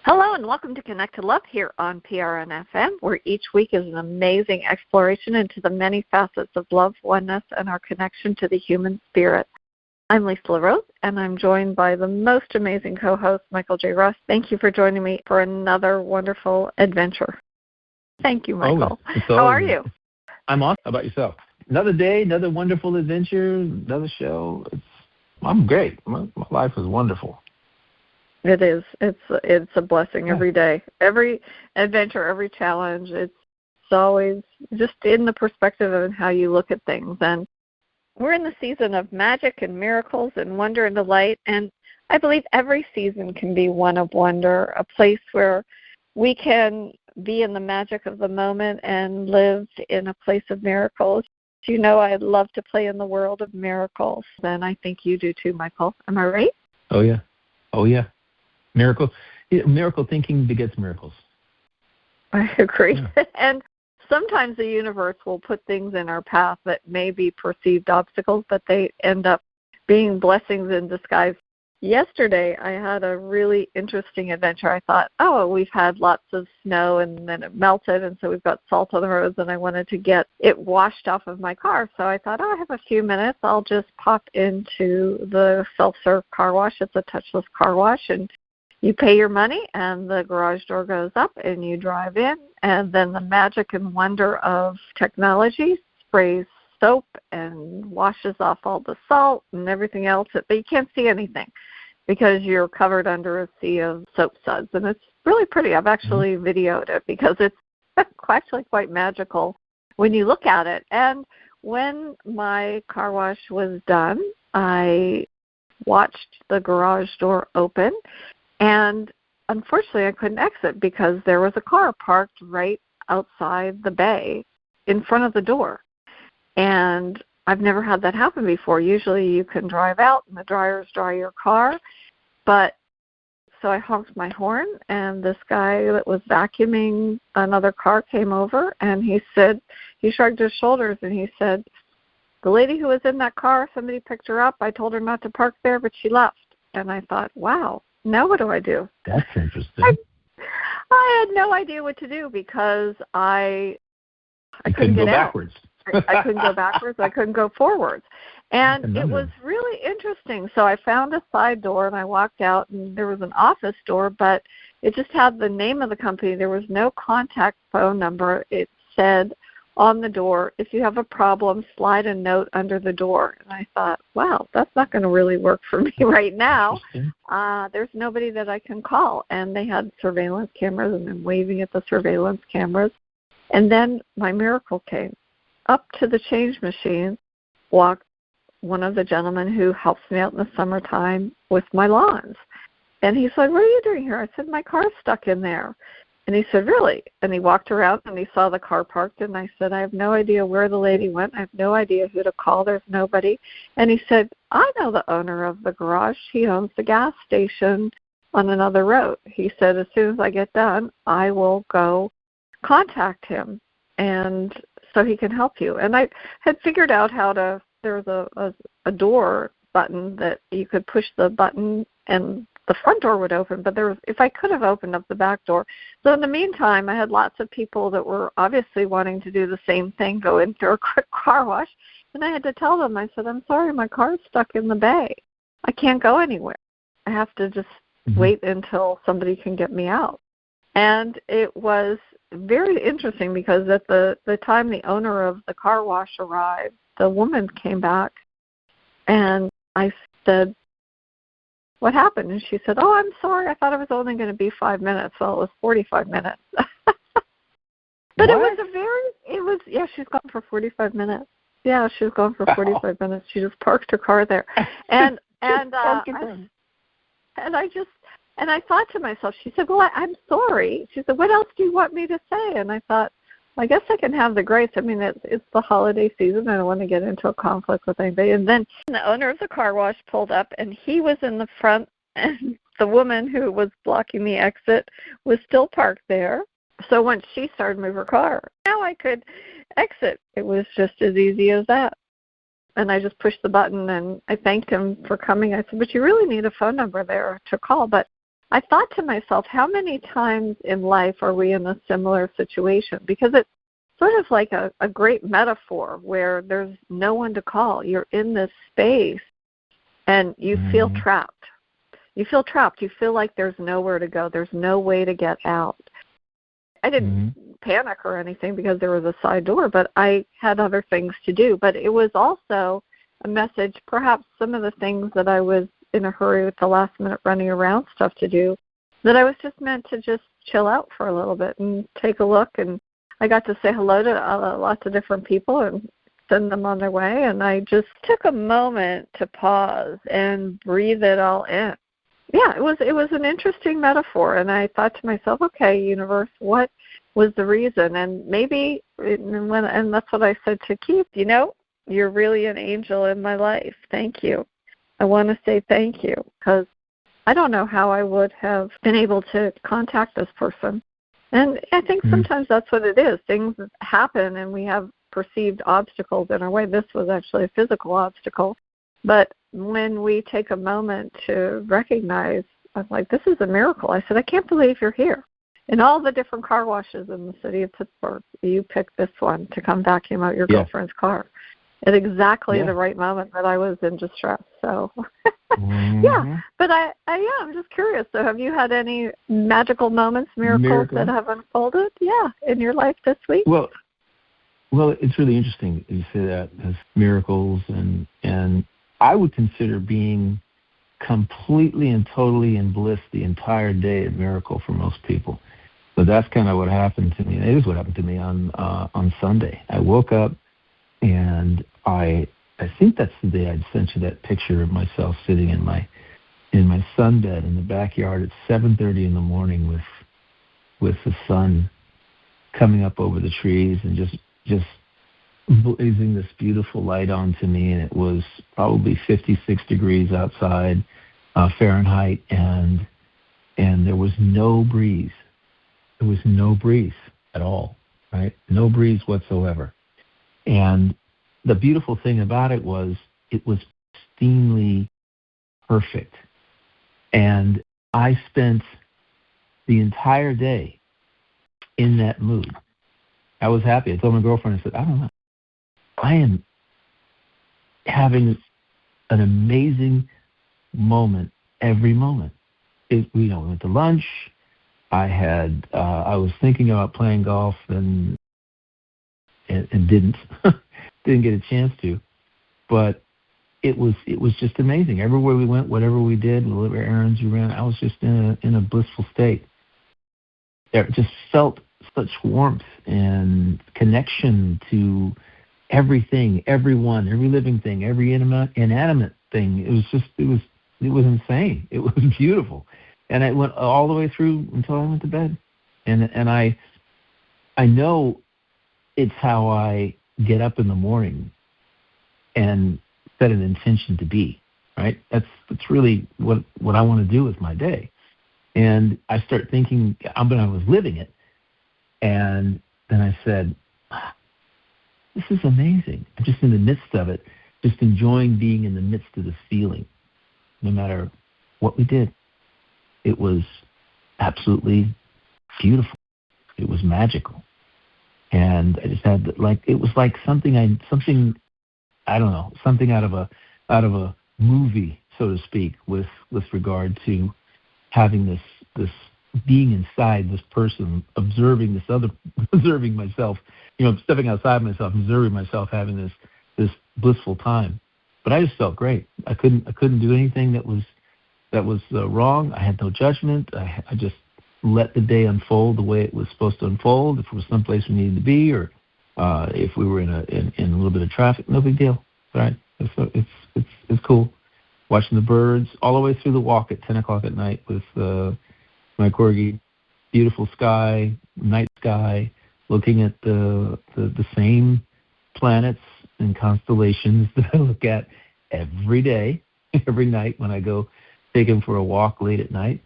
Hello and welcome to Connect to Love here on PRN FM, where each week is an amazing exploration into the many facets of love, oneness, and our connection to the human spirit. I'm Lisa LaRose, and I'm joined by the most amazing co-host, Michael J. Russ. Thank you for joining me for another wonderful adventure. Thank you, Michael. How are you? I'm awesome. How about yourself? Another day, another wonderful adventure, another show. I'm great. My life is wonderful. It is. It's a blessing every day. Every adventure, every challenge, it's always just in the perspective of how you look at things. And we're in the season of magic and miracles and wonder and delight. And I believe every season can be one of wonder, a place where we can be in the magic of the moment and live in a place of miracles. You know, I love to play in the world of miracles. And I think you do too, Michael. Am I right? Oh, yeah. Oh, yeah. Miracle thinking begets miracles. I agree. Yeah. And sometimes the universe will put things in our path that may be perceived obstacles, but they end up being blessings in disguise. Yesterday, I had a really interesting adventure. I thought, we've had lots of snow, and then it melted, and so we've got salt on the roads, and I wanted to get it washed off of my car. So I thought, I have a few minutes. I'll just pop into the self-serve car wash. It's a touchless car wash, and you pay your money, and the garage door goes up, and you drive in, and then the magic and wonder of technology sprays soap and washes off all the salt and everything else, but you can't see anything because you're covered under a sea of soap suds, and it's really pretty. I've actually videoed it because it's actually quite magical when you look at it. And when my car wash was done, I watched the garage door open, and unfortunately I couldn't exit because there was a car parked right outside the bay in front of the door. And I've never had that happen before. Usually you can drive out and the dryers dry your car. But so I honked my horn, and this guy that was vacuuming another car came over, and he shrugged his shoulders, and he said, "The lady who was in that car, somebody picked her up. I told her not to park there, but she left." And I thought, wow, now what do I do? That's interesting. I had no idea what to do because I couldn't get out. Backwards. I couldn't go backwards. I couldn't go forwards. And it was really interesting. So I found a side door, and I walked out, and there was an office door, but it just had the name of the company. There was no contact phone number. It said on the door, if you have a problem, slide a note under the door. And I thought, wow, that's not going to really work for me right now. There's nobody that I can call. And they had surveillance cameras, and I'm waving at the surveillance cameras. And then my miracle came. Up to the change machine walked one of the gentlemen who helps me out in the summertime with my lawns. And he said, "What are you doing here?" I said, "My car's stuck in there." And he said, "Really?" And he walked around, and he saw the car parked, and I said, "I have no idea where the lady went. I have no idea who to call. There's nobody." And he said, "I know the owner of the garage. He owns the gas station on another road." He said, "As soon as I get done, I will go contact him, and so he can help you." And I had figured out there was a door button that you could push the button and the front door would open, but if I could have opened up the back door. So in the meantime, I had lots of people that were obviously wanting to do the same thing, go in for a quick car wash, and I had to tell them, I said, "I'm sorry, my car's stuck in the bay. I can't go anywhere. I have to just wait until somebody can get me out." And it was very interesting because at the time the owner of the car wash arrived, the woman came back, and I said, "What happened?" And she said, "Oh, I'm sorry. I thought it was only going to be 5 minutes." Well, it was 45 minutes. But she's gone for 45 minute. Yeah, she was gone for 45 minutes. She just parked her car there. And I thought to myself, she said, "Well, I'm sorry." She said, "What else do you want me to say?" And I thought, I guess I can have the grace. I mean, it's the holiday season. I don't want to get into a conflict with anybody. And then the owner of the car wash pulled up, and he was in the front, and the woman who was blocking the exit was still parked there. So once she started moving her car, now I could exit. It was just as easy as that. And I just pushed the button, and I thanked him for coming. I said, "But you really need a phone number there to call." But I thought to myself, how many times in life are we in a similar situation? Because it's sort of like a great metaphor where there's no one to call. You're in this space and you feel trapped. You feel trapped. You feel like there's nowhere to go. There's no way to get out. I didn't panic or anything because there was a side door, but I had other things to do. But it was also a message, perhaps some of the things that I was in a hurry with the last minute running around stuff to do, that I was just meant to just chill out for a little bit and take a look. And I got to say hello to lots of different people and send them on their way. And I just took a moment to pause and breathe it all in. Yeah, it was an interesting metaphor, and I thought to myself, okay, universe, what was the reason? And maybe, and that's what I said to Keith, you're really an angel in my life. Thank you. I want to say thank you, because I don't know how I would have been able to contact this person. And I think sometimes that's what it is. Things happen, and we have perceived obstacles in our way. This was actually a physical obstacle. But when we take a moment to recognize, I'm like, this is a miracle. I said, I can't believe you're here. In all the different car washes in the city of Pittsburgh, you picked this one to come vacuum out your girlfriend's car at exactly the right moment that I was in distress. So, but I'm just curious. So have you had any magical moments, miracles that have unfolded, in your life this week? Well, it's really interesting you say that as miracles, and I would consider being completely and totally in bliss the entire day a miracle for most people. So that's kind of what happened to me. And it is what happened to me on Sunday. I woke up, and I think that's the day I'd sent you that picture of myself sitting in my sunbed in the backyard at 7:30 in the morning with the sun coming up over the trees and just blazing this beautiful light onto me, and it was probably 56 degrees outside, Fahrenheit, and there was no breeze. There was no breeze at all, right? No breeze whatsoever. And the beautiful thing about it was pristinely perfect. And I spent the entire day in that mood. I was happy. I told my girlfriend, I said, I don't know. I am having an amazing moment every moment. We went to lunch. I was thinking about playing golf and didn't get a chance to, but it was just amazing. Everywhere we went, whatever we did, whatever errands we ran, I was just in a blissful state. It just felt such warmth and connection to everything, everyone, every living thing, every inanimate thing. It was insane. It was beautiful. And it went all the way through until I went to bed. And I know it's how I get up in the morning and set an intention to be, right? That's really what I want to do with my day. And I start thinking, I was living it. And then I said, this is amazing. I'm just in the midst of it, just enjoying being in the midst of the feeling, no matter what we did. It was absolutely beautiful. It was magical. And I just had it was like something I don't know, something out of a movie, so to speak, with regard to having this being inside this person, observing myself, stepping outside myself, observing myself having this blissful time. But I just felt great. I couldn't do anything that was wrong. I had no judgment. I just let the day unfold the way it was supposed to unfold. If it was someplace we needed to be, or if we were in a little bit of traffic, no big deal. Right? It's cool. Watching the birds all the way through the walk at 10 o'clock at night with my corgi. Beautiful sky, night sky, looking at the same planets and constellations that I look at every day, every night when I go take him for a walk late at night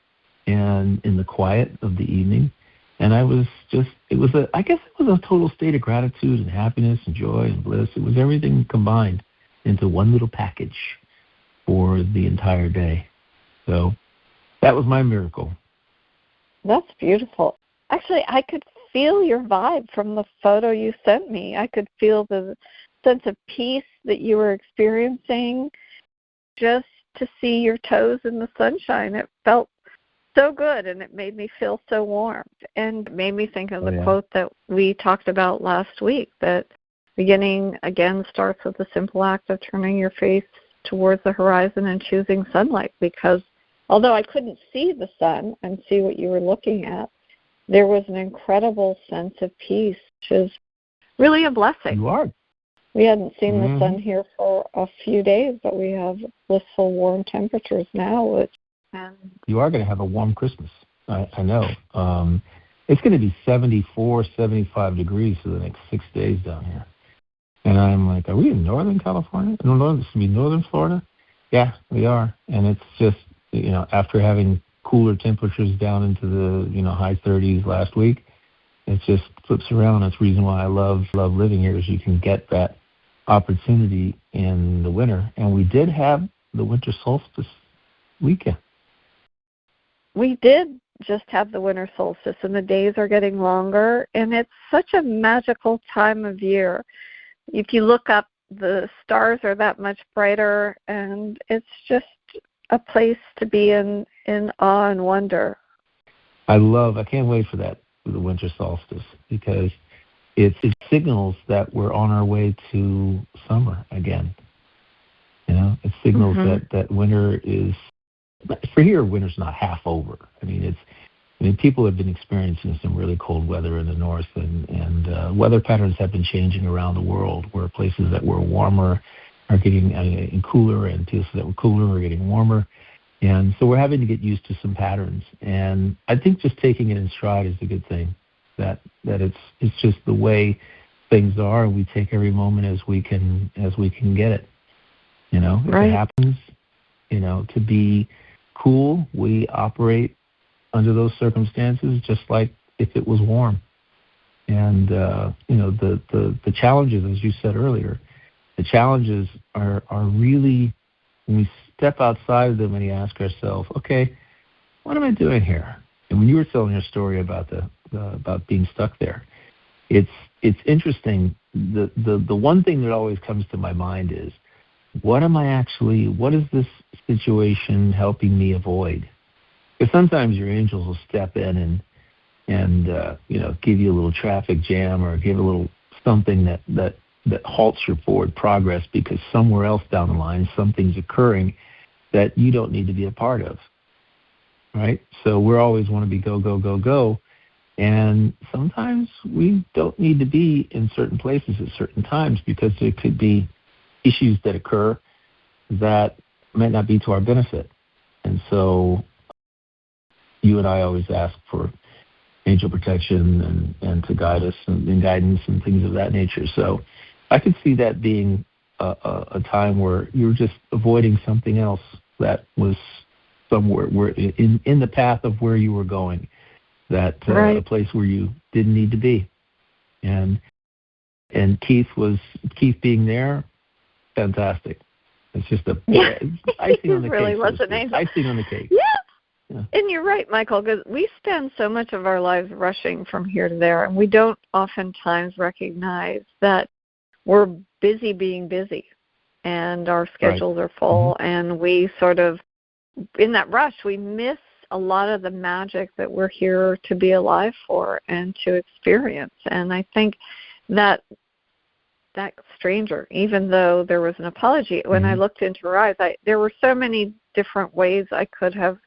and in the quiet of the evening. And I guess it was a total state of gratitude and happiness and joy and bliss. It was everything combined into one little package for the entire day. So That was my miracle. That's beautiful. Actually, I could feel your vibe from the photo you sent me. I could feel the sense of peace that you were experiencing just to see your toes in the sunshine. It felt so good, and it made me feel so warm, and made me think of the quote that we talked about last week, that beginning again starts with the simple act of turning your face towards the horizon and choosing sunlight, because although I couldn't see the sun and see what you were looking at, there was an incredible sense of peace, which is really a blessing. You are. We hadn't seen the sun here for a few days, but we have blissful warm temperatures now. You are going to have a warm Christmas. I know. It's going to be 74, 75 degrees for the next 6 days down here. And I'm like, are we in Northern California? No, this would be Northern Florida? Yeah, we are. And it's just, after having cooler temperatures down into the, high 30s last week, it just flips around. That's the reason why I love living here, is you can get that opportunity in the winter. And we did have the winter solstice weekend. We did just have the winter solstice, and the days are getting longer, and it's such a magical time of year. If you look up, the stars are that much brighter, and it's just a place to be in awe and wonder. I can't wait for the winter solstice, because it signals that we're on our way to summer again. It signals that winter is, for here, winter's not half over. People have been experiencing some really cold weather in the north, and weather patterns have been changing around the world, where places that were warmer are getting cooler, and places that were cooler are getting warmer. And so we're having to get used to some patterns. And I think just taking it in stride is a good thing, that it's just the way things are, and we take every moment as we can get it. If it happens, to be cool, we operate under those circumstances just like if it was warm. And the challenges, as you said earlier, the challenges are really, when we step outside of them and we ask ourselves, okay, what am I doing here? And when you were telling your story about about being stuck there, it's interesting. The one thing that always comes to my mind is, what is this situation helping me avoid? Because sometimes your angels will step in and give you a little traffic jam, or give a little something that halts your forward progress, because somewhere else down the line something's occurring that you don't need to be a part of, right? So we always want to be go, go, go, go. And sometimes we don't need to be in certain places at certain times, because there could be issues that occur that might not be to our benefit. And so you and I always ask for angel protection and to guide us and guidance and things of that nature. So I could see that being a time where you're just avoiding something else that was somewhere where in the path of where you were going, that a place where you didn't need to be. And Keith being there, fantastic. It's just icing on the really cake. Was an angel. Icing on the cake. Yeah. And you're right, Michael, because we spend so much of our lives rushing from here to there, and we don't oftentimes recognize that we're busy being busy, and our schedules are full, and we sort of, in that rush, we miss a lot of the magic that we're here to be alive for and to experience. And I think that stranger, even though there was an apology, when I looked into her eyes, there were so many different ways I could have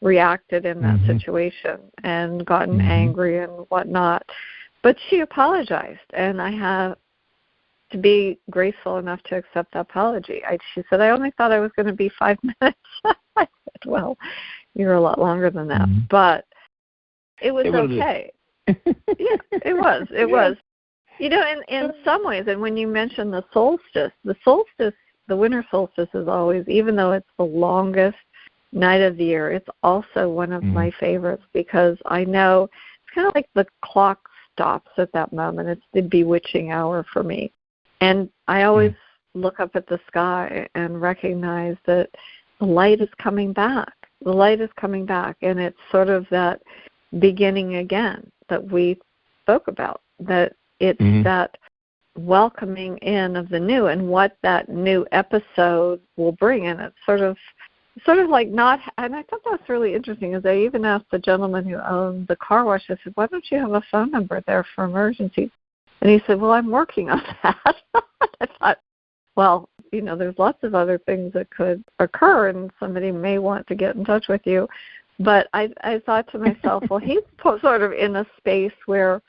reacted in that situation and gotten angry and whatnot. But she apologized, and I have to be graceful enough to accept the apology. She said, I only thought I was going to be 5 minutes. I said, well, you're a lot longer than that. But it was okay. Yeah, it was. It was. In some ways, and when you mention the solstice, the winter solstice is always, even though it's the longest night of the year, it's also one of my favorites, because I know it's kind of like the clock stops at that moment. It's the bewitching hour for me. And I always look up at the sky and recognize that the light is coming back. The light is coming back, and it's sort of that beginning again that we spoke about, that it's that welcoming in of the new and what that new episode will bring. And it's sort of like not, and I thought that was really interesting, is I even asked the gentleman who owned the car wash, I said, why don't you have a phone number there for emergencies? And he said, well, I'm working on that. I thought, well, there's lots of other things that could occur, and somebody may want to get in touch with you. But I thought to myself, well, he's sort of in a space where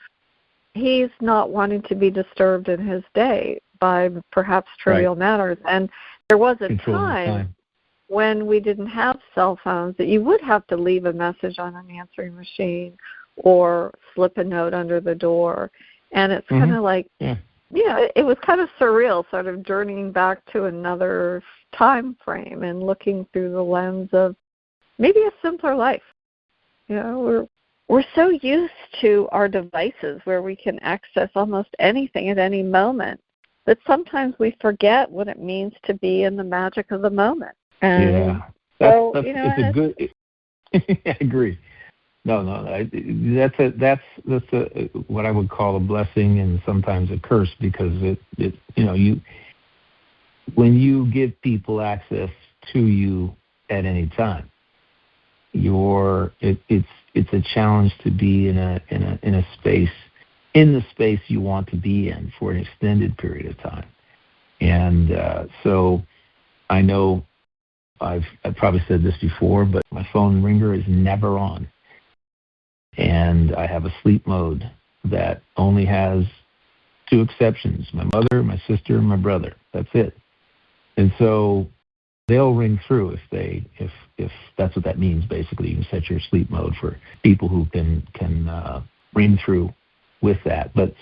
he's not wanting to be disturbed in his day by perhaps trivial matters. And there was a time when we didn't have cell phones that you would have to leave a message on an answering machine or slip a note under the door. And it's kind of like, it was kind of surreal, sort of journeying back to another time frame and looking through the lens of maybe a simpler life. We're so used to our devices where we can access almost anything at any moment that sometimes we forget what it means to be in the magic of the moment. And it's a good. I agree. No, that's what I would call a blessing and sometimes a curse, because when you give people access to you at any time, it's a challenge to be in a space, in the space you want to be in for an extended period of time. And so I know I've probably said this before, but my phone ringer is never on. And I have a sleep mode that only has two exceptions: my mother, my sister, and my brother. That's it. And so they'll ring through if that's what that means. Basically, you can set your sleep mode for people who can ring through with that. But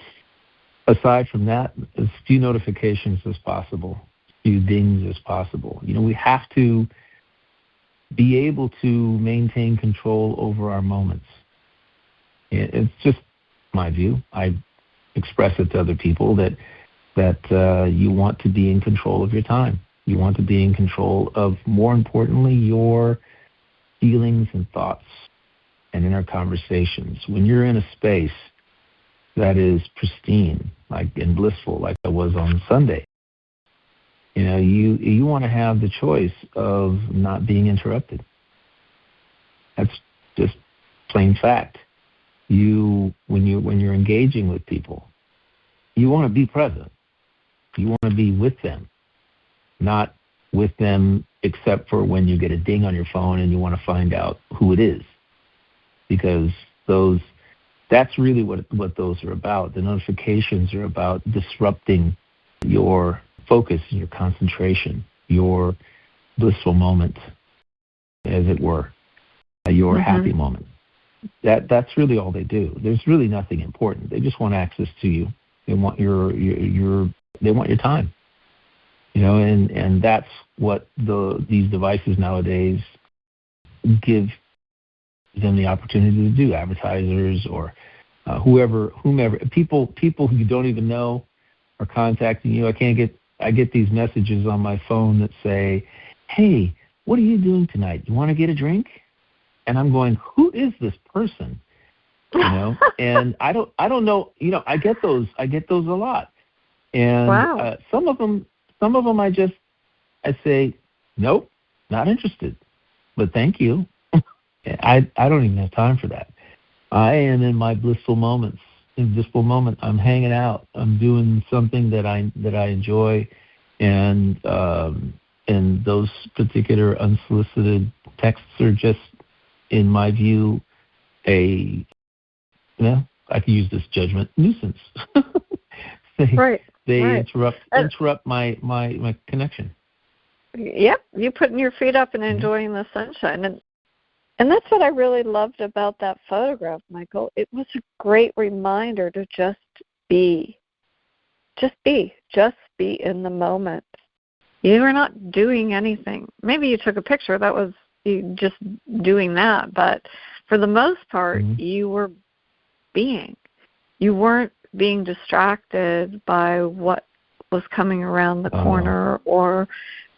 aside from that, as few notifications as possible, few dings as possible. We have to be able to maintain control over our moments. It's just my view. I express it to other people that you want to be in control of your time. You want to be in control of, more importantly, your feelings and thoughts and inner conversations. When you're in a space that is pristine, and blissful, like I was on Sunday, you want to have the choice of not being interrupted. That's just plain fact. When you're engaging with people, you want to be present. You want to be with them, not with them except for when you get a ding on your phone and you want to find out who it is, because that's really what those are about. The notifications are about disrupting your focus, your concentration, your blissful moment, as it were, your happy moment. That's really all they do. There's really nothing important. They just want access to you. They want they want your time. And that's what these devices nowadays give them the opportunity to do. Advertisers or whomever, people who you don't even know are contacting you. I get these messages on my phone that say, "Hey, what are you doing tonight? You want to get a drink?" And I'm going, "Who is this person?" And I don't know. I get those a lot. And wow. Some of them I say, "Nope, not interested, but thank you." I don't even have time for that. I am in my blissful moments. In blissful moment, I'm hanging out. I'm doing something that I enjoy, and those particular unsolicited texts are just, in my view, I can use this judgment, nuisance. They interrupt my connection. Yep, you putting your feet up and enjoying the sunshine, and that's what I really loved about that photograph, Michael. It was a great reminder to just be in the moment. You were not doing anything. Maybe you took a picture. That was you just doing that. But for the most part, you were being. You weren't being distracted by what was coming around the corner or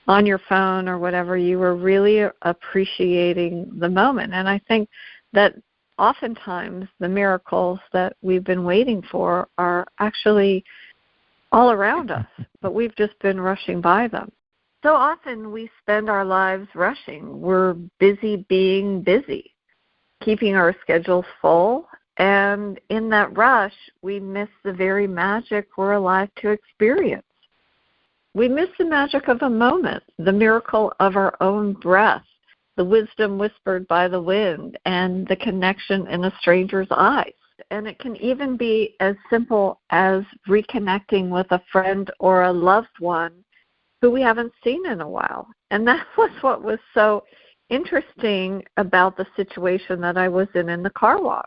on your phone or whatever, you were really appreciating the moment. And I think that oftentimes the miracles that we've been waiting for are actually all around us, but we've just been rushing by them. So often we spend our lives rushing. We're busy being busy, keeping our schedules full, and in that rush, we miss the very magic we're alive to experience. We miss the magic of a moment, the miracle of our own breath, the wisdom whispered by the wind, and the connection in a stranger's eyes. And it can even be as simple as reconnecting with a friend or a loved one who we haven't seen in a while. And that was what was so interesting about the situation that I was in the car wash.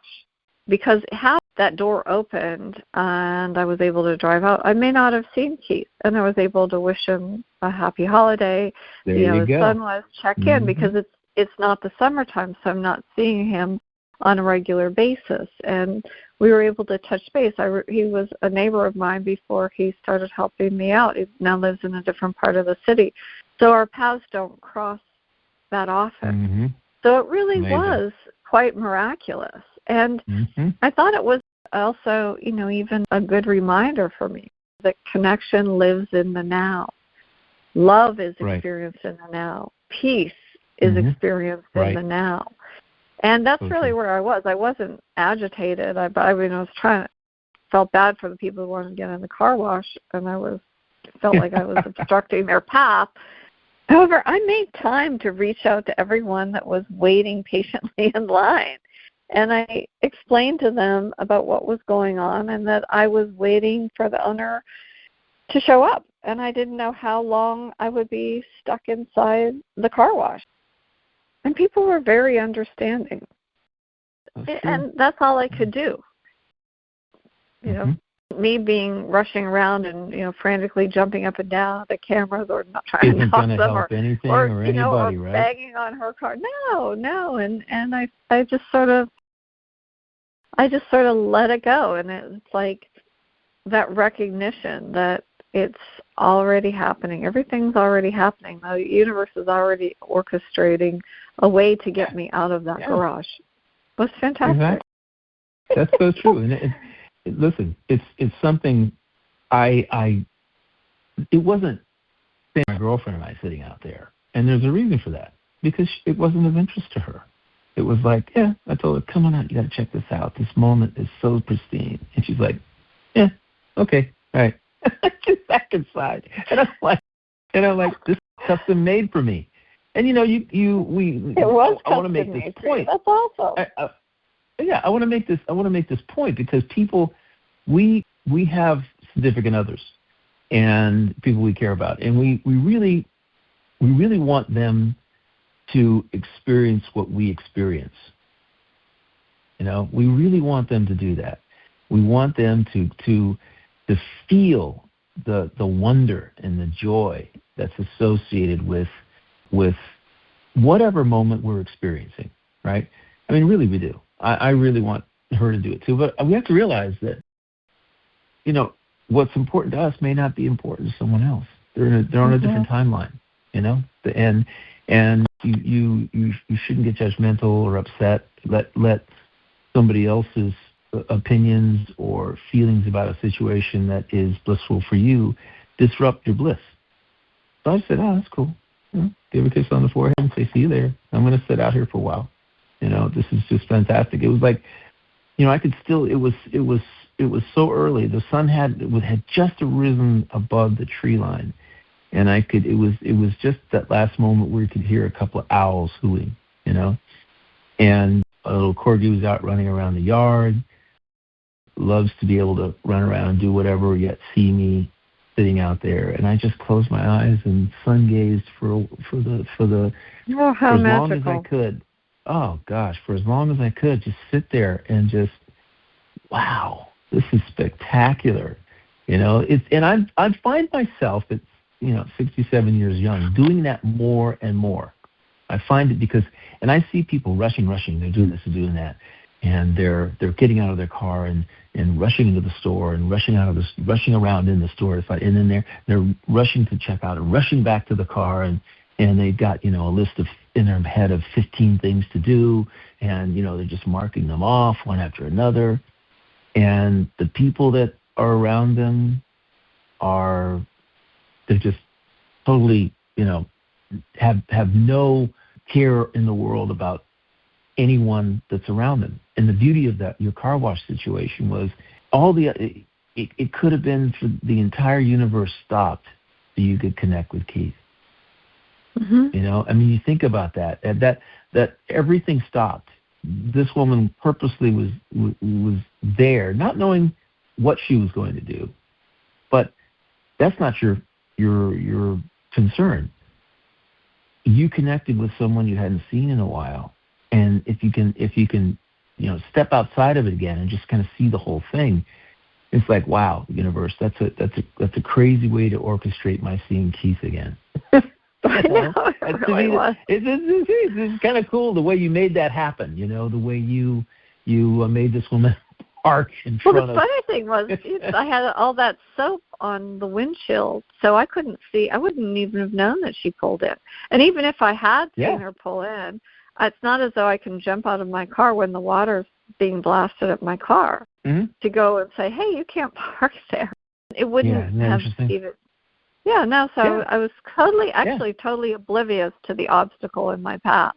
Because had that door opened and I was able to drive out, I may not have seen Keith, and I was able to wish him a happy holiday. There you his go. son was check in because it's not the summertime, so I'm not seeing him on a regular basis. And we were able to touch base. He was a neighbor of mine before he started helping me out. He now lives in a different part of the city. So our paths don't cross that often. So it really was quite miraculous. And I thought it was also, even a good reminder for me that connection lives in the now. Love is experienced in the now. Peace is experienced in the now. And that's really where I was. I wasn't agitated. I felt bad for the people who wanted to get in the car wash, and felt like I was obstructing their path. However, I made time to reach out to everyone that was waiting patiently in line. And I explained to them about what was going on and that I was waiting for the owner to show up. And I didn't know how long I would be stuck inside the car wash. And people were very understanding. And that's all I could do. Me rushing around and, frantically jumping up and down at the cameras or not trying to knock them or anybody, or right? banging on her car. No. And I just sort of let it go. And it's like that recognition that it's already happening. Everything's already happening. The universe is already orchestrating a way to get me out of that garage. It was fantastic. Exactly. That's so true. And listen, it's something it wasn't my girlfriend and I sitting out there. And there's a reason for that. Because it wasn't of interest to her. It was like, I told her, come on out, you got to check this out. This moment is so pristine. And she's like, okay, all right. She's back inside. And I'm like, this is custom made for me. And it was I want to make this point. That's awesome. I want to make this point because people, we have significant others and people we care about, and we really want them to experience what we experience. We really want them to do that. We want them to feel the wonder and the joy that's associated with whatever moment we're experiencing, right? I mean, really we do. I really want her to do it too. But we have to realize that, what's important to us may not be important to someone else. They're on a different timeline, and you shouldn't get judgmental or upset. Let somebody else's opinions or feelings about a situation that is blissful for you disrupt your bliss. So I said, that's cool. Give a kiss on the forehead and say, see you there. I'm going to sit out here for a while. This is just fantastic. It was like, I could still, it was so early. The sun had just arisen above the tree line. And it was just that last moment where you could hear a couple of owls hooting, and a little corgi was out running around the yard, loves to be able to run around and do whatever, yet see me sitting out there. And I just closed my eyes and sun gazed for as long as I could. Oh gosh, for as long as I could, just sit there and just, wow, this is spectacular. I find myself at 67 years young, doing that more and more. I find it and I see people rushing, they're doing this and doing that. and they're getting out of their car and rushing into the store and rushing around in the store. It's like, and then they're rushing to check out and rushing back to the car, and they've got, a list of in their head of 15 things to do, and they're just marking them off one after another. And the people that are around them they're just totally, have no care in the world about anyone that's around them. And the beauty of that, your car wash situation, was it could have been for the entire universe stopped so you could connect with Keith. Mm-hmm. You think about that everything stopped. This woman purposely was there, not knowing what she was going to do, but that's not your concern. You connected with someone you hadn't seen in a while, and if you can, step outside of it again and just kind of see the whole thing, it's like, wow, universe, that's a crazy way to orchestrate my seeing Keith again. I know, it really was. It's kind of cool the way you made that happen. The way you made this woman park in front of. Well, the funny thing was, I had all that soap on the windshield, so I couldn't see. I wouldn't even have known that she pulled in. And even if I had seen her pull in, it's not as though I can jump out of my car when the water's being blasted at my car to go and say, "Hey, you can't park there." It wouldn't have even. Yeah, no, so I was totally oblivious to the obstacle in my path,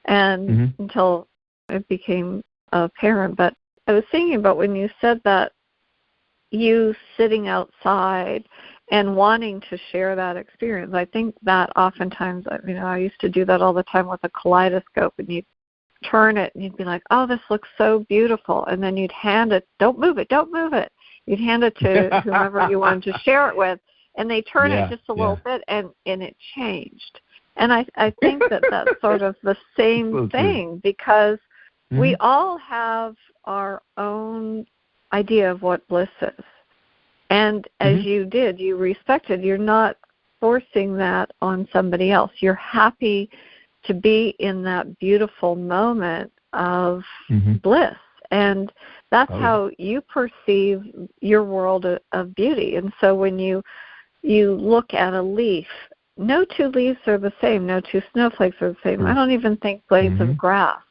and until it became apparent. But I was thinking about when you said that, you sitting outside and wanting to share that experience. I think that oftentimes, I used to do that all the time with a kaleidoscope, and you'd turn it and you'd be like, oh, this looks so beautiful, and then you'd hand it, don't move it. You'd hand it to whomever you wanted to share it with, and they turn it just a little bit, and it changed. And I think that's sort of the same thing, because we all have our own idea of what bliss is. And as you did, you respected, you're not forcing that on somebody else. You're happy to be in that beautiful moment of bliss. And that's how you perceive your world of beauty. And so when you look at a leaf, no two leaves are the same. No two snowflakes are the same. I don't even think blades of grass.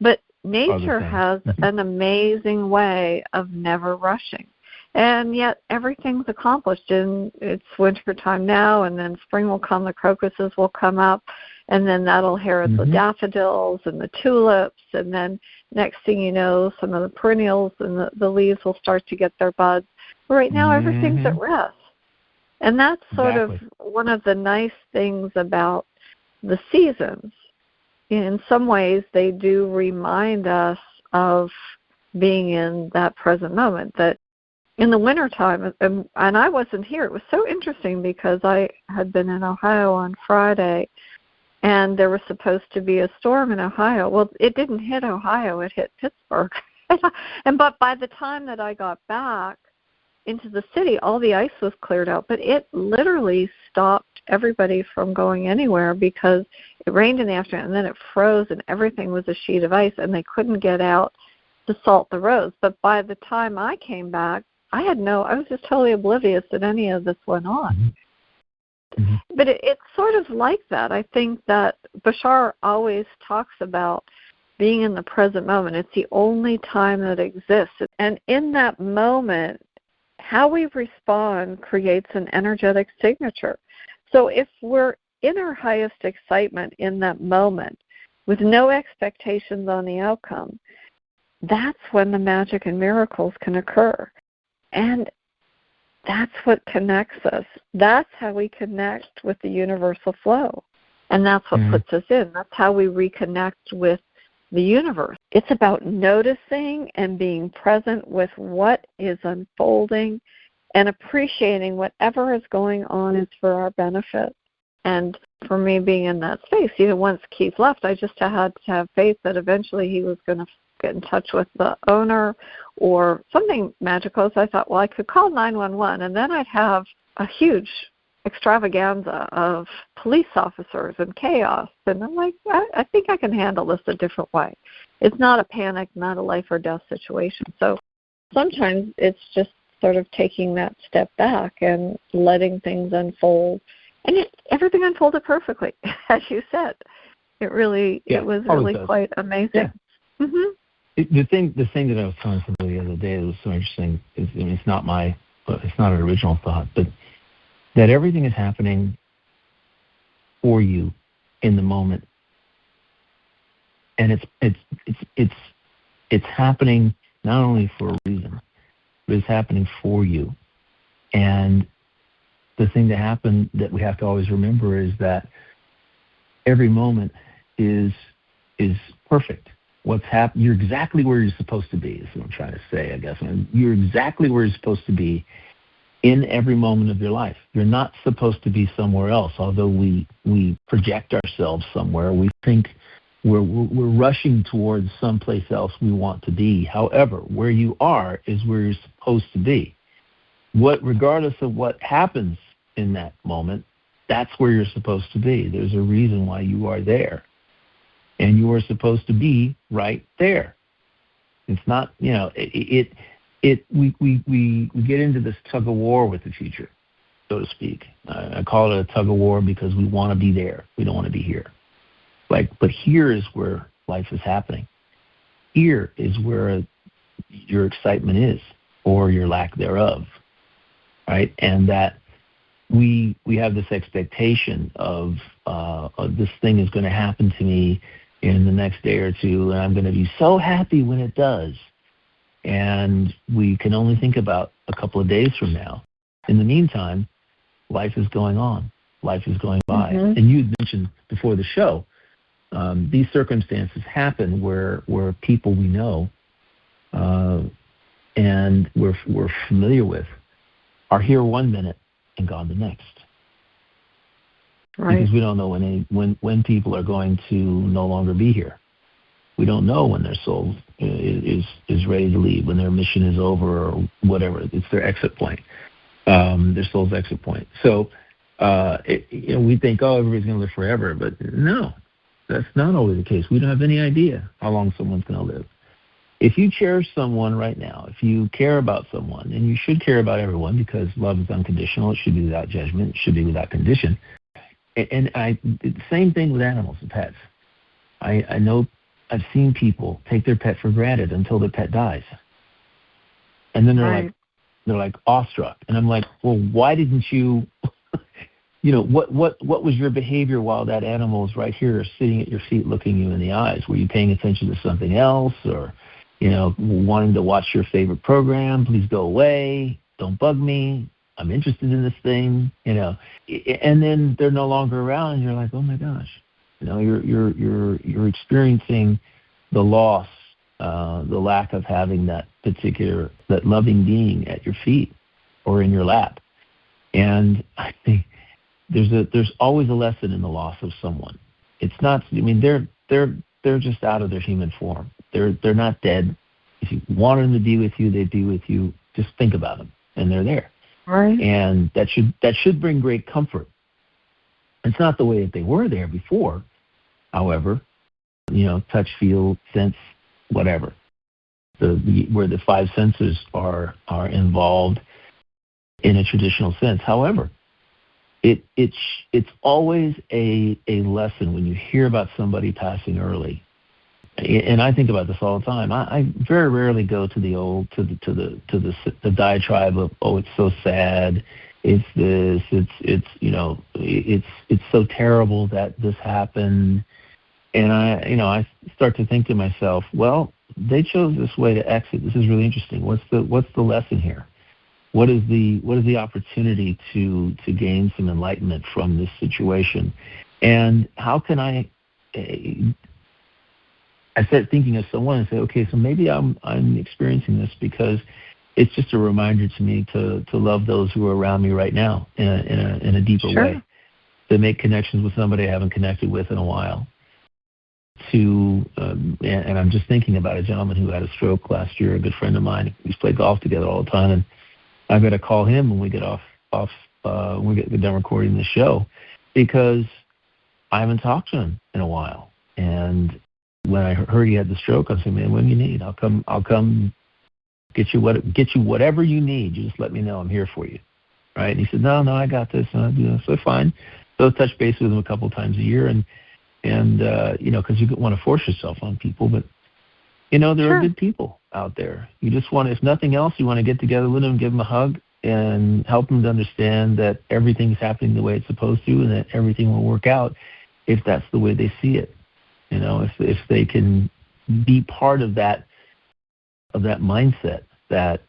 But nature has an amazing way of never rushing. And yet everything's accomplished. And it's winter time now, and then spring will come, the crocuses will come up, and then that'll herald the daffodils and the tulips, and then next thing you know, some of the perennials and the leaves will start to get their buds. But right now everything's at rest. And that's sort of one of the nice things about the seasons. In some ways, they do remind us of being in that present moment. That in the wintertime, and I wasn't here, it was so interesting because I had been in Ohio on Friday, and there was supposed to be a storm in Ohio. Well, it didn't hit Ohio, it hit Pittsburgh. But by the time that I got back into the city, all the ice was cleared out, but it literally stopped everybody from going anywhere because it rained in the afternoon, and then it froze, and everything was a sheet of ice, and they couldn't get out to salt the roads. But by the time I came back, I was just totally oblivious that any of this went on. But it's sort of like that. I think that Bashar always talks about being in the present moment. It's the only time that exists. And in that moment, how we respond creates an energetic signature. So if we're in our highest excitement in that moment with no expectations on the outcome, that's when the magic and miracles can occur. And that's what connects us. That's how we connect with the universal flow. And that's what puts us in. That's how we reconnect with the universe. It's about noticing and being present with what is unfolding and appreciating whatever is going on is for our benefit. And for me, being in that space, once Keith left, I just had to have faith that eventually he was going to get in touch with the owner or something magical. So I thought, well, I could call 911, and then I'd have a huge extravaganza of police officers and chaos. And I'm like, I think I can handle this a different way. it's not a panic, not a life or death situation. So sometimes it's just sort of taking that step back and letting things unfold. And everything unfolded perfectly, as you said. It was really quite amazing. Yeah. Mm-hmm. The thing that I was telling somebody the other day that was so interesting is, I mean, it's not an original thought, but that everything is happening for you in the moment, and it's happening not only for a reason, but it's happening for you. And the thing that we have to always remember is that every moment is perfect. What's happened, you're exactly where you're supposed to be, is what I'm trying to say, I guess. You're exactly where you're supposed to be in every moment of your life. You're not supposed to be somewhere else, although we project ourselves somewhere. We think we're rushing towards someplace else we want to be. However, where you are is where you're supposed to be. Regardless of what happens in that moment, that's where you're supposed to be. There's a reason why you are there. And you are supposed to be right there. It's not, we get into this tug of war with the future, so to speak. I call it a tug of war because we want to be there. We don't want to be here. But here is where life is happening. Here is where your excitement is, or your lack thereof, right? And that we have this expectation of this thing is going to happen to me in the next day or two, and I'm going to be so happy when it does. And we can only think about a couple of days from now. In the meantime, life is going on. Life is going by. Mm-hmm. And you had mentioned before the show, these circumstances happen where people we know and we're familiar with are here one minute and gone the next. Right. Because we don't know when people are going to no longer be here. We don't know when their soul is ready to leave, when their mission is over or whatever. It's their exit point, their soul's exit point. So we think, everybody's going to live forever, but no, that's not always the case. We don't have any idea how long someone's going to live. If you cherish someone right now, if you care about someone, and you should care about everyone because love is unconditional, it should be without judgment, it should be without condition. And the same thing with animals and pets. I know I've seen people take their pet for granted until their pet dies, and then they're like awestruck, and I'm like, well, why didn't you? What was your behavior while that animal was right here, sitting at your feet, looking you in the eyes? Were you paying attention to something else, or wanting to watch your favorite program? Please go away. Don't bug me. I'm interested in this thing, and then they're no longer around, and you're like, oh my gosh, you're experiencing the loss, the lack of having that loving being at your feet or in your lap. And I think there's always a lesson in the loss of someone. It's not, they're just out of their human form. They're not dead. If you want them to be with you, they'd be with you. Just think about them, and they're there. Right. And that should bring great comfort. It's not the way that they were there before, however, touch, feel, sense, whatever. Where the five senses are involved in a traditional sense. However, it's always a lesson when you hear about somebody passing early. And I think about this all the time. I very rarely go to the diatribe of, it's so sad, it's this, it's so terrible that this happened. And I start to think to myself, well, they chose this way to exit. This is really interesting. What's the lesson here? What is the opportunity to gain some enlightenment from this situation? And how can I started thinking of someone and say, okay, so maybe I'm experiencing this because it's just a reminder to me to love those who are around me right now in a deeper way, to make connections with somebody I haven't connected with in a while. And I'm just thinking about a gentleman who had a stroke last year, a good friend of mine. We used to play golf together all the time, and I've got to call him when we get when we get done recording the show, because I haven't talked to him in a while, and when I heard he had the stroke, I said, man, what do you need? I'll come get you whatever you need. You just let me know. I'm here for you. Right? And he said, no, I got this. And I do this. So fine. So I touch base with him a couple of times a year. And because you want to force yourself on people. But, there are good people out there. You just want, if nothing else, you want to get together with them, give them a hug, and help them to understand that everything's happening the way it's supposed to, and that everything will work out if that's the way they see it. If they can be part of that mindset that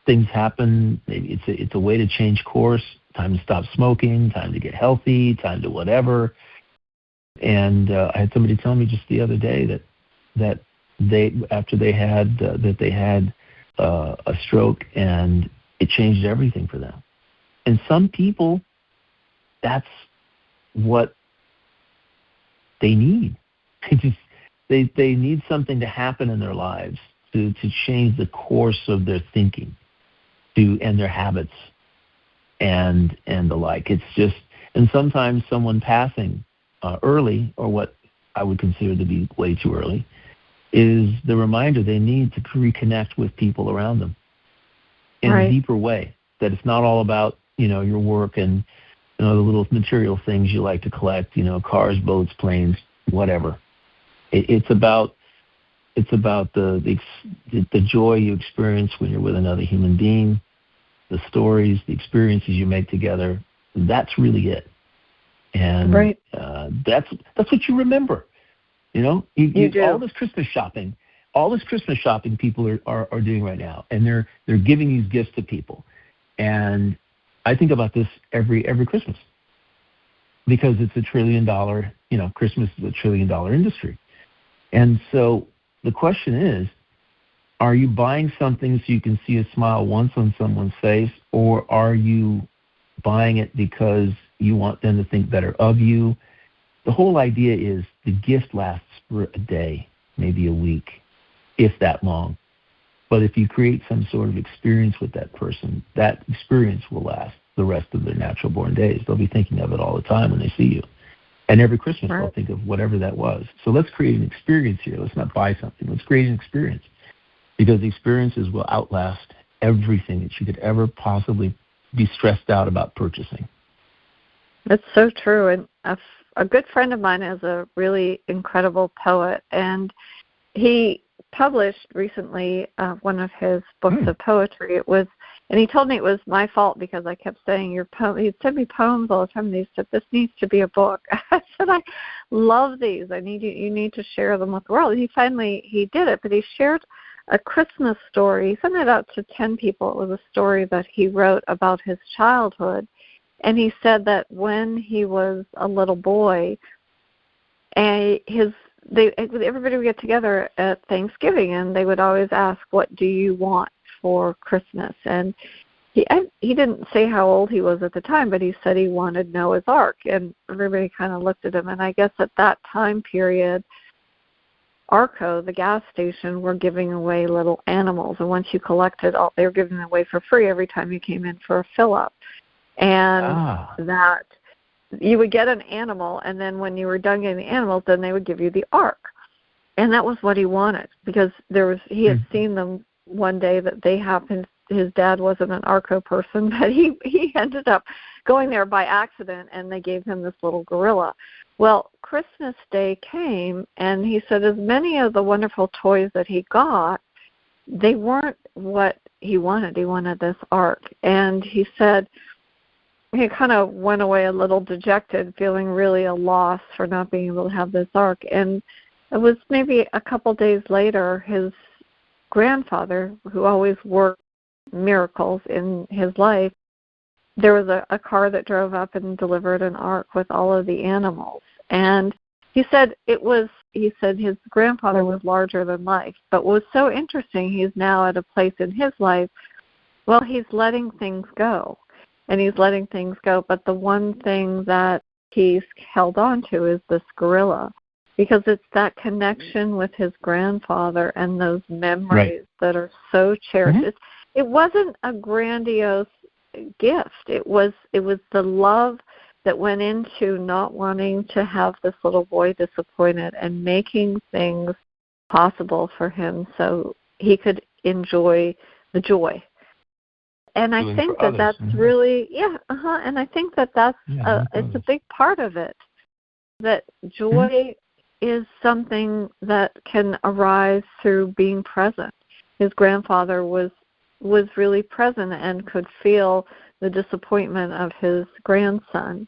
things happen, maybe it's a way to change course, time to stop smoking, time to get healthy, time to whatever. And I had somebody tell me just the other day that they had a stroke, and it changed everything for them. And some people, that's what they need. They need something to happen in their lives to change the course of their thinking, and their habits, and the like. It's just, and sometimes someone passing early, or what I would consider to be way too early, is the reminder they need to reconnect with people around them in a deeper way. That it's not all about your work and the little material things you like to collect, cars, boats, planes, whatever. It's about the joy you experience when you're with another human being, the stories, the experiences you make together. That's really it. And that's what you remember. You do. All this Christmas shopping people are doing right now, and they're giving these gifts to people. And I think about this every Christmas, because it's $1 trillion, Christmas is $1 trillion industry. And so the question is, are you buying something so you can see a smile once on someone's face, or are you buying it because you want them to think better of you? The whole idea is the gift lasts for a day, maybe a week, if that long. But if you create some sort of experience with that person, that experience will last the rest of their natural born days. They'll be thinking of it all the time when they see you. And every Christmas they'll think of whatever that was. So let's create an experience here. Let's not buy something. Let's create an experience. Because the experiences will outlast everything that you could ever possibly be stressed out about purchasing. That's so true. And a good friend of mine is a really incredible poet, and he published recently one of his books of poetry. And he told me it was my fault because I kept saying he'd send me poems all the time, and he said, this needs to be a book. I said, I love these. You need to share them with the world. And he did it, but he shared a Christmas story. He sent it out to 10 people. It was a story that he wrote about his childhood. And he said that when he was a little boy, everybody would get together at Thanksgiving, and they would always ask, what do you want for Christmas? And he didn't say how old he was at the time, but he said he wanted Noah's Ark. And everybody kind of looked at him. And I guess at that time period, Arco, the gas station, were giving away little animals. And once you collected, they were giving them away for free every time you came in for a fill-up. And that you would get an animal, and then when you were done getting the animals, then they would give you the ark. And that was what he wanted, because he had seen them one day that his dad wasn't an Arco person, but he ended up going there by accident, and they gave him this little gorilla. Well, Christmas Day came, and he said as many of the wonderful toys that he got, they weren't what he wanted. He wanted this ark. And he said he kind of went away a little dejected, feeling really a loss for not being able to have this ark. And it was maybe a couple days later, his grandfather, who always worked miracles in his life, there was a car that drove up and delivered an ark with all of the animals. And he said his grandfather was larger than life. But what was so interesting, he's now at a place in his life, well, he's letting things go. And he's letting things go. But the one thing that he's held on to is this gorilla, because it's that connection with his grandfather and those memories that are so cherished. Mm-hmm. It wasn't a grandiose gift. It was the love that went into not wanting to have this little boy disappointed and making things possible for him so he could enjoy the joy. And I think that that's really, and I think that that's it's a big part of it, that joy is something that can arise through being present. His grandfather was really present and could feel the disappointment of his grandson.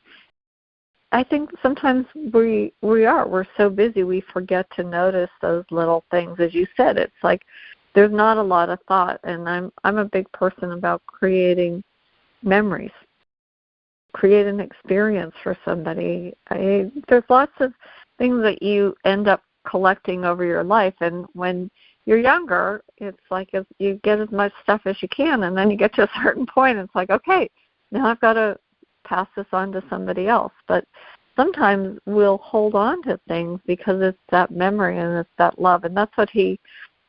I think sometimes we're so busy we forget to notice those little things. As you said, it's like there's not a lot of thought, and I'm a big person about creating memories, create an experience for somebody. There's lots of things that you end up collecting over your life, and when you're younger, it's like you get as much stuff as you can, and then you get to a certain point, and it's like, okay, now I've got to pass this on to somebody else. But sometimes we'll hold on to things because it's that memory and it's that love, and that's what it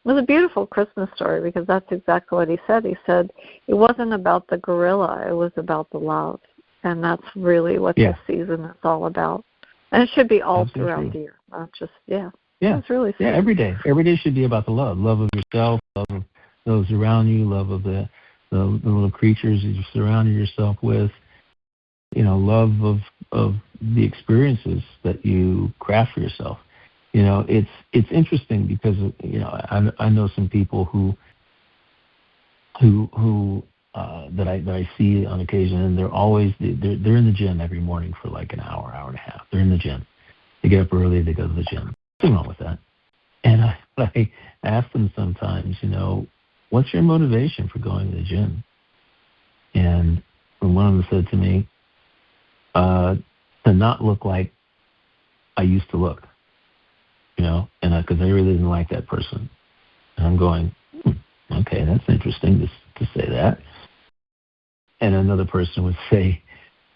was a beautiful Christmas story, because that's exactly what he said. He said it wasn't about the gorilla, it was about the love, and that's really what this season is all about. And it should be all throughout the year, not just, it's really sweet. Every day. Every day should be about the love of yourself, love of those around you, love of the little creatures that you surround yourself with, love of the experiences that you craft for yourself. It's interesting because I know some people who that I see on occasion, and they're always they're in the gym every morning for like an hour and a half. They're in the gym. They get up early. They go to the gym. Nothing wrong with that. And I ask them sometimes, what's your motivation for going to the gym? And one of them said to me, to not look like I used to look, and because I really didn't like that person. And I'm going, okay, that's interesting to say that. And another person would say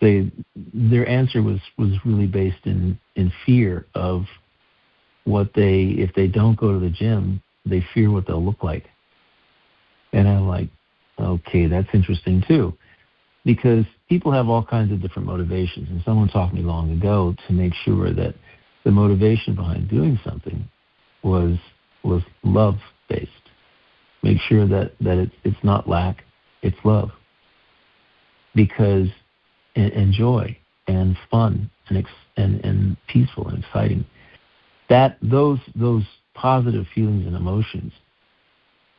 their answer was really based in fear of if they don't go to the gym, they fear what they'll look like. And I'm like, okay, that's interesting too, because people have all kinds of different motivations. And someone taught me long ago to make sure that the motivation behind doing something was love-based. Make sure that it's not lack, it's love. Because and joy and fun and peaceful and exciting, that those positive feelings and emotions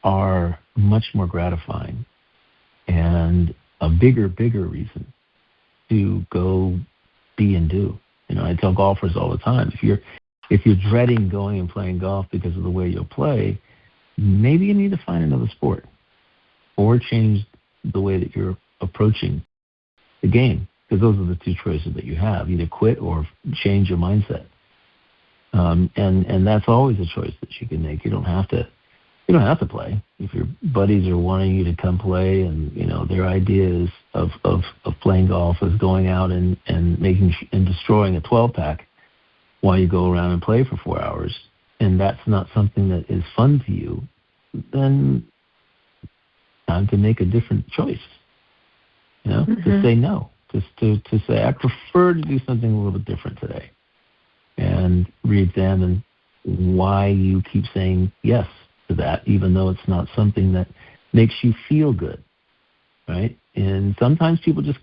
are much more gratifying and a bigger reason to go be and do. I tell golfers all the time, if you're dreading going and playing golf because of the way you'll play, maybe you need to find another sport or change the way that you're approaching the game, because those are the two choices that you have: either quit or change your mindset. And that's always a choice that you can make. You don't have to play. If your buddies are wanting you to come play, and their ideas of playing golf is going out and making and destroying a 12-pack while you go around and play for 4 hours, and that's not something that is fun to you, then time to make a different choice. To say no, just to say, I prefer to do something a little bit different today, and re-examine why you keep saying yes to that, even though it's not something that makes you feel good, right? And sometimes people just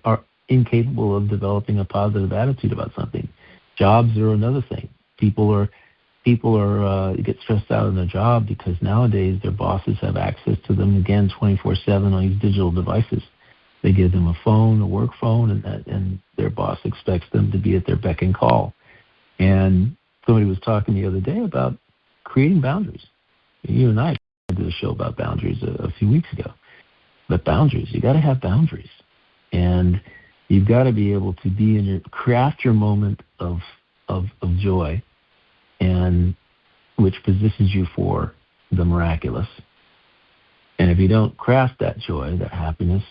are incapable of developing a positive attitude about something. Jobs are another thing. People get stressed out in their job because nowadays their bosses have access to them, again, 24/7 on these digital devices. They give them a phone, a work phone, and their boss expects them to be at their beck and call. And somebody was talking the other day about creating boundaries. You and I did a show about boundaries a few weeks ago. But boundaries, you got to have boundaries. And you've got to be able to craft your moment of joy, and which positions you for the miraculous. And if you don't craft that joy, that happiness,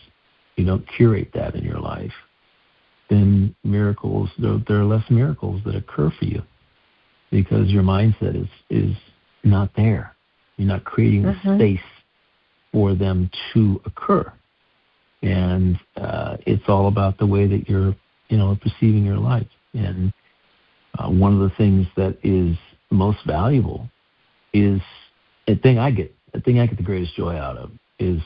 you don't curate that in your life, then miracles, there are less miracles that occur for you, because your mindset is not there. You're not creating the space for them to occur. And it's all about the way that you're perceiving your life. And one of the things that is most valuable is the thing I get the greatest joy out of is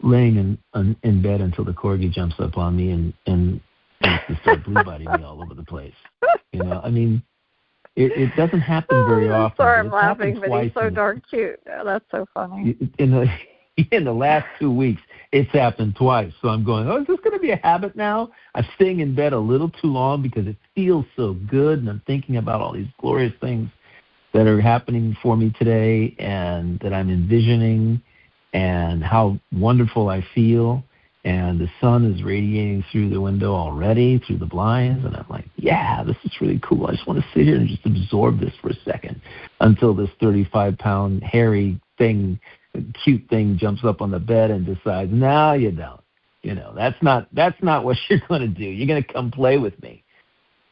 laying in bed until the corgi jumps up on me and wants to start blue biting me all over the place. I mean, it doesn't happen very often. Sorry, I'm laughing, but he's so darn cute. Oh, that's so funny. In the last 2 weeks, it's happened twice. So I'm going, is this going to be a habit now? I'm staying in bed a little too long because it feels so good, and I'm thinking about all these glorious things that are happening for me today and that I'm envisioning and how wonderful I feel. And the sun is radiating through the window already, through the blinds. And I'm like, yeah, this is really cool. I just want to sit here and just absorb this for a second until this 35-pound hairy thing, cute thing jumps up on the bed and decides, no, you don't. That's not what you're going to do. You're going to come play with me.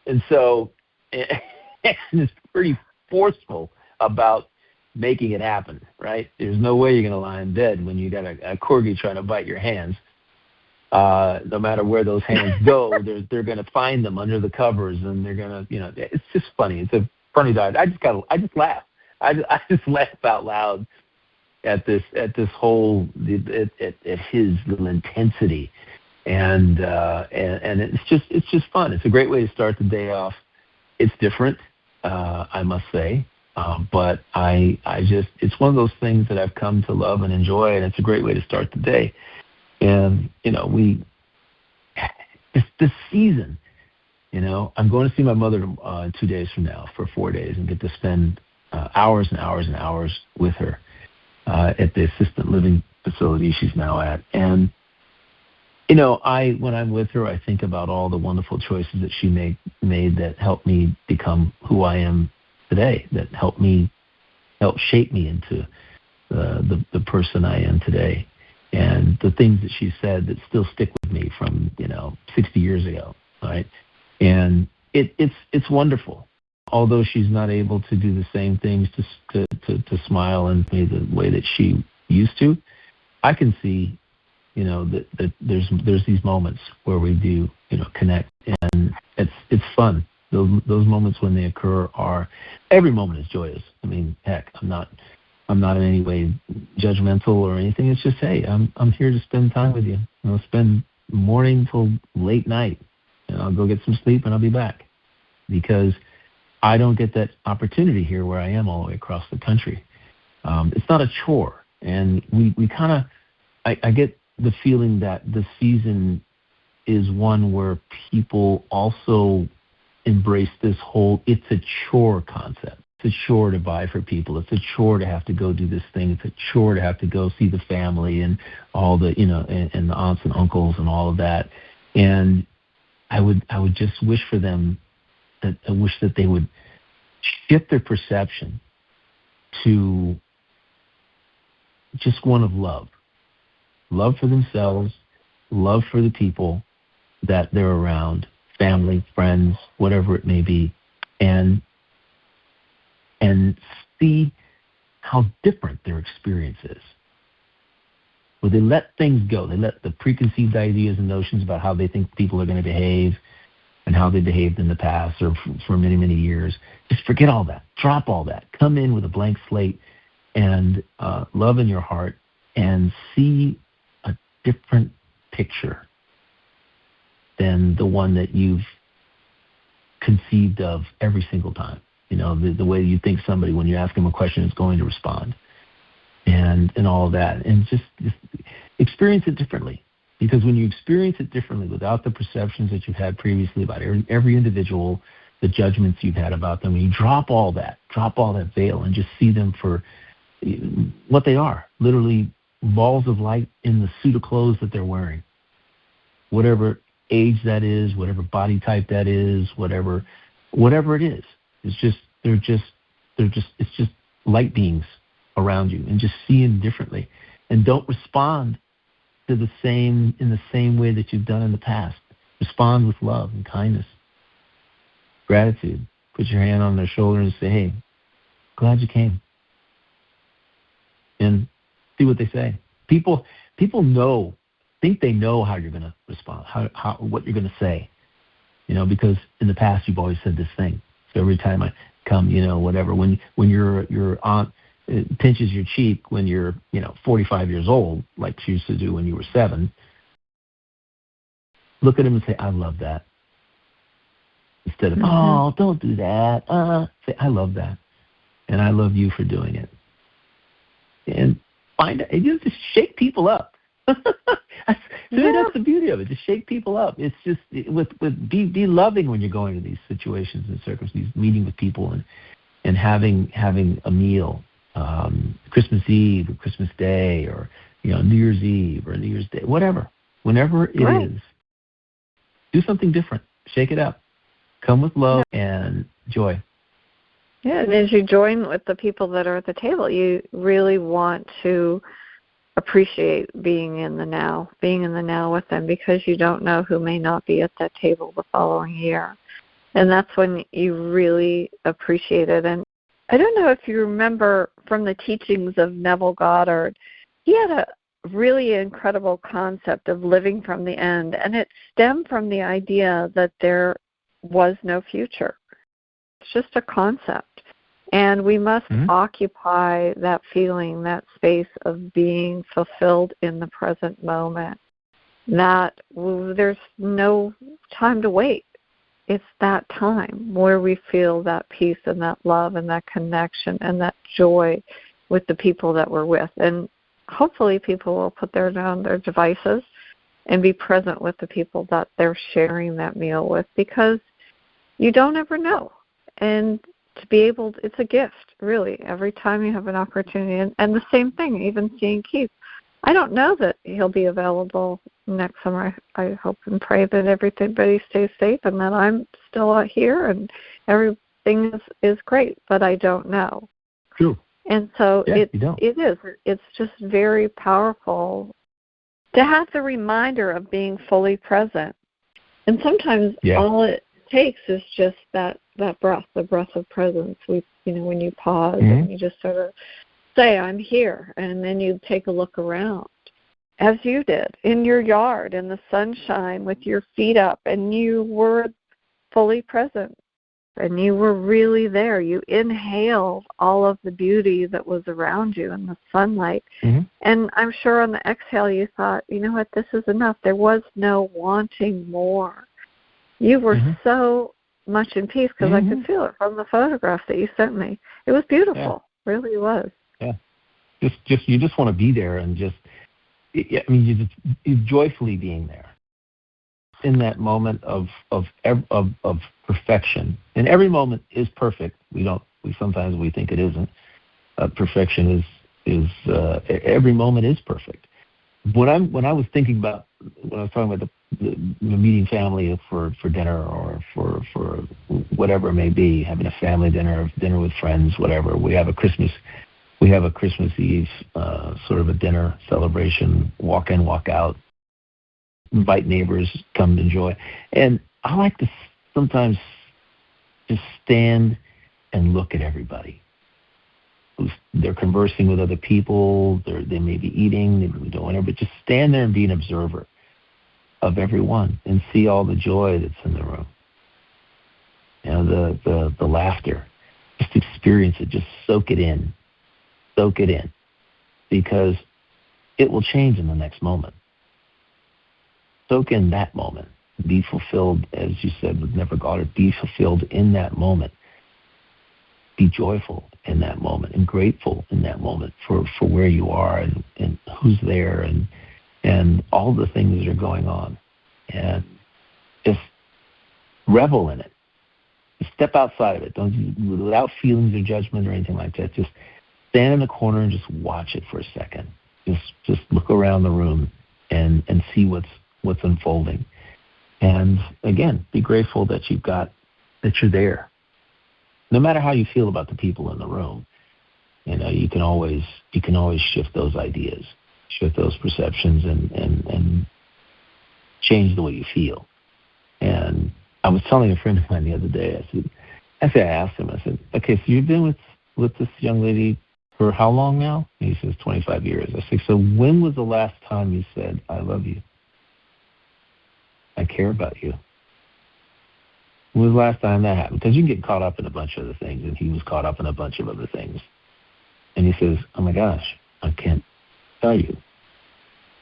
And so it's pretty forceful about making it happen, right? There's no way you're going to lie in bed when you got a corgi trying to bite your hands. No matter where those hands go, they're going to find them under the covers, and they're going to, it's just funny. It's a funny diet. I just laugh. I just laugh out loud at this whole at his little intensity, and it's just fun. It's a great way to start the day off. It's different, I must say, but it's one of those things that I've come to love and enjoy, and it's a great way to start the day. And this season, I'm going to see my mother 2 days from now for 4 days and get to spend hours and hours and hours with her at the assisted living facility she's now at. And when I'm with her, I think about all the wonderful choices that she made that helped me become who I am today, that helped shape me into the person I am today. And the things that she said that still stick with me from 60 years ago, right? And it's wonderful. Although she's not able to do the same things to smile and me the way that she used to, I can see that there's these moments where we do connect, and it's fun. Those moments when they occur every moment is joyous. I mean, heck, I'm not in any way judgmental or anything. It's just, hey, I'm here to spend time with you. I'll spend morning till late night, and I'll go get some sleep, and I'll be back, because I don't get that opportunity here where I am all the way across the country. It's not a chore, and we kind of, I get the feeling that the season is one where people also embrace this whole it's a chore concept. It's a chore to buy for people. It's a chore to have to go do this thing. It's a chore to have to go see the family and all the, and the aunts and uncles and all of that. And I would just wish for them that they would shift their perception to just one of love for themselves, love for the people that they're around, family, friends, whatever it may be, and see how different their experience is. Where they let things go. They let the preconceived ideas and notions about how they think people are going to behave and how they behaved in the past or for many, many years. Just forget all that. Drop all that. Come in with a blank slate and love in your heart and see a different picture than the one that you've conceived of every single time. The way you think somebody, when you ask them a question, is going to respond, and all of that. And just experience it differently. Because when you experience it differently without the perceptions that you've had previously about every individual, the judgments you've had about them, when you drop all that veil and just see them for what they are, literally balls of light in the suit of clothes that they're wearing. Whatever age that is, whatever body type that is, whatever it is. It's just light beings around you, and just see them differently, and don't respond in the same way that you've done in the past. Respond with love and kindness, gratitude. Put your hand on their shoulder and say, "Hey, glad you came," and see what they say. People think they know how you're going to respond, what you're going to say, because in the past you've always said this thing. So every time I come, whatever, when your aunt pinches your cheek when you're, 45 years old, like she used to do when you were 7, look at him and say, I love that. Instead of, oh, don't do that. Say, I love that. And I love you for doing it. And just shake people up. That's the beauty of it. Just shake people up. It's just be loving when you're going to these situations and circumstances, meeting with people and having a meal, Christmas Eve or Christmas Day or New Year's Eve or New Year's Day, whatever. Whenever it is, do something different. Shake it up. Come with love and joy. Yeah, and as you join with the people that are at the table, you really want to appreciate being in the now with them, because you don't know who may not be at that table the following year. And that's when you really appreciate it. And I don't know if you remember from the teachings of Neville Goddard, he had a really incredible concept of living from the end, and it stemmed from the idea that there was no future. It's just a concept. And we must occupy that feeling, that space of being fulfilled in the present moment. That there's no time to wait. It's that time where we feel that peace and that love and that connection and that joy with the people that we're with. And hopefully people will put down their devices and be present with the people that they're sharing that meal with, because you don't ever know. And to be able, it's a gift, really, every time you have an opportunity. And the same thing, even seeing Keith. I don't know that he'll be available next summer. I hope and pray that everybody stays safe and that I'm still out here and everything is great, but I don't know. True. And so it's just very powerful to have the reminder of being fully present. And sometimes all it takes is just that breath, the breath of presence. When you pause and you just sort of say, I'm here, and then you take a look around, as you did, in your yard, in the sunshine, with your feet up, and you were fully present, and you were really there. You inhaled all of the beauty that was around you in the sunlight. And I'm sure on the exhale you thought, you know what, this is enough. There was no wanting more. You were so much in peace, because I could feel it from the photograph that you sent me. It was beautiful. Really was. Yeah. You just want to be there and you're joyfully being there in that moment of perfection. And every moment is perfect. Sometimes we think it isn't. Perfection is every moment is perfect. When I was talking about the meeting family for dinner or for whatever it may be, having a family dinner with friends, whatever. We have a Christmas Eve sort of a dinner celebration, walk in, walk out, invite neighbors, come to enjoy. And I like to sometimes just stand and look at everybody. They're conversing with other people, they may be eating, they may be doing whatever, but just stand there and be an observer of everyone and see all the joy that's in the room. The laughter. Just experience it, just soak it in, because it will change in the next moment. Soak in that moment. Be fulfilled, as you said with Neville Goddard, be fulfilled in that moment. Be joyful in that moment and grateful in that moment for where you are and who's there and all the things that are going on. And just revel in it. Just step outside of it. Without feelings or judgment or anything like that. Just stand in the corner and just watch it for a second. Just look around the room and see what's unfolding. And again, be grateful that you're there. No matter how you feel about the people in the room, you can always shift those ideas, shift those perceptions, and change the way you feel. And I was telling a friend of mine the other day, I asked him, I said, okay, so you've been with this young lady for how long now? And he says 25 years. I said, so when was the last time you said, I love you? I care about you. When was the last time that happened? Because you can get caught up in a bunch of other things, and he was caught up in a bunch of other things. And he says, oh, my gosh, I can't tell you.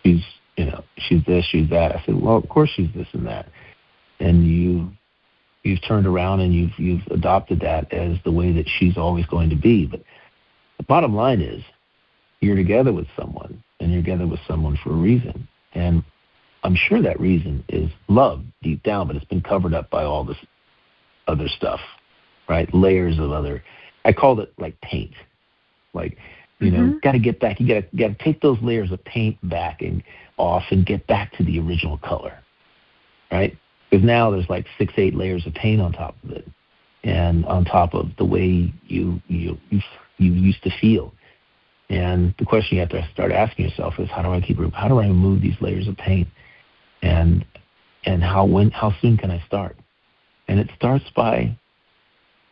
She's this, she's that. I said, well, of course she's this and that. And you've turned around and you've adopted that as the way that she's always going to be. But the bottom line is you're together with someone, and you're together with someone for a reason. And I'm sure that reason is love deep down, but it's been covered up by all this other stuff, right? Layers of other. I called it like paint. Like, got to get back. You got to take those layers of paint back and off and get back to the original color, right? Because now there's like 6-8 layers of paint on top of it, and on top of the way you used to feel. And the question you have to start asking yourself is, how do I remove these layers of paint, and how soon can I start? And it starts by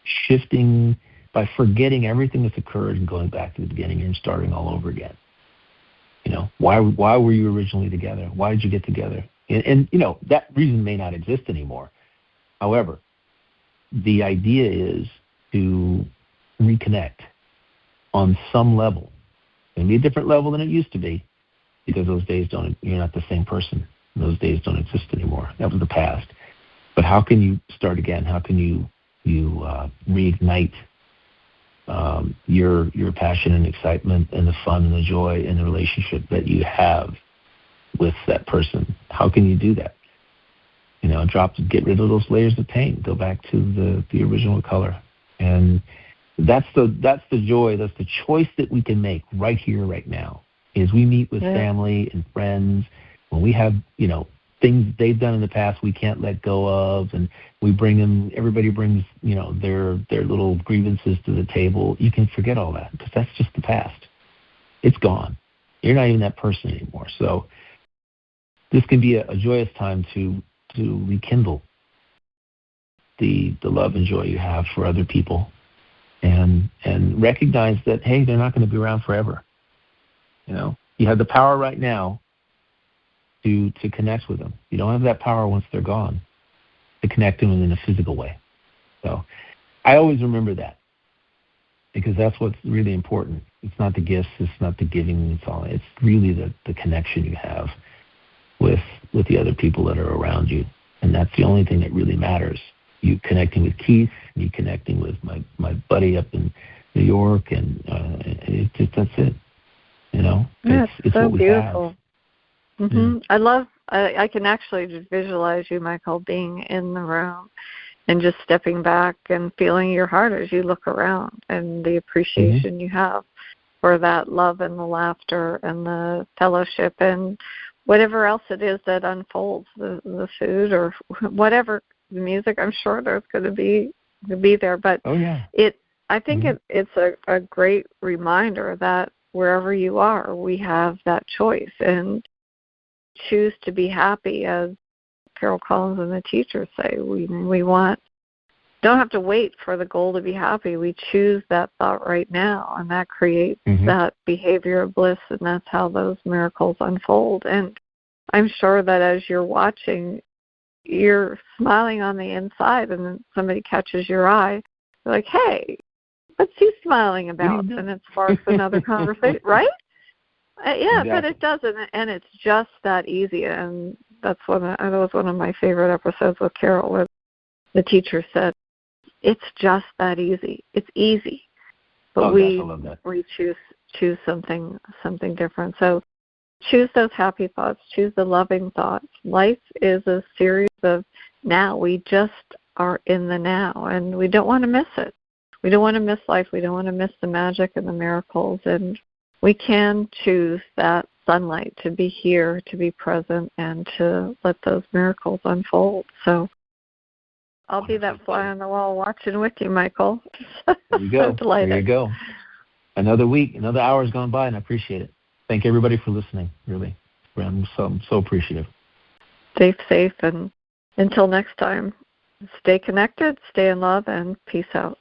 shifting, by forgetting everything that's occurred and going back to the beginning and starting all over again. Why were you originally together? Why did you get together? And that reason may not exist anymore. However, the idea is to reconnect on some level. It'll be a different level than it used to be, because those days you're not the same person. Those days don't exist anymore. That was the past. But how can you start again? How can you reignite your passion and excitement and the fun and the joy in the relationship that you have with that person? How can you do that? Get rid of those layers of paint. Go back to the original color. And that's the joy. That's the choice that we can make right here, right now. Is we meet with family and friends when we have things they've done in the past we can't let go of, and we bring them. Everybody brings their little grievances to the table. You can forget all that, because that's just the past. It's gone. You're not even that person anymore. So this can be a joyous time to rekindle the love and joy you have for other people, and recognize that, hey, they're not going to be around forever. You have the power right now to connect with them. You don't have that power once they're gone to connect to them in a physical way. So I always remember that, because that's what's really important. It's not the gifts, it's not the giving, it's really the connection you have with the other people that are around you. And that's the only thing that really matters. You connecting with Keith, you connecting with my buddy up in New York, and that's it. It's so what we beautiful. have. Mm-hmm. Yeah. I can actually just visualize you, Michael, being in the room and just stepping back and feeling your heart as you look around, and the appreciation you have for that love and the laughter and the fellowship and whatever else it is that unfolds, the food or whatever, the music. I'm sure there's going to be there, but I think it's a great reminder that wherever you are, we have that choice, and choose to be happy, as Carol Collins and the teachers say. We don't have to wait for the goal to be happy. We choose that thought right now, and that creates that behavior of bliss, and that's how those miracles unfold. And I'm sure that as you're watching, you're smiling on the inside, and then somebody catches your eye. You're like, hey, what's he smiling about? And it sparks another conversation, right? Exactly. But it doesn't, and it's just that easy. And that was one of my favorite episodes with Carol, where the teacher said, it's just that easy. It's easy, but we choose something different. So choose those happy thoughts. Choose the loving thoughts. Life is a series of now. We just are in the now, and we don't want to miss it. We don't want to miss life. We don't want to miss the magic and the miracles. And we can choose that sunlight to be here, to be present, and to let those miracles unfold. So I'll be that fly on the wall watching with you, Michael. There you go. There you go. Another week, another hour's gone by, and I appreciate it. Thank everybody for listening, really. I'm so appreciative. Stay safe, and until next time, stay connected, stay in love, and peace out.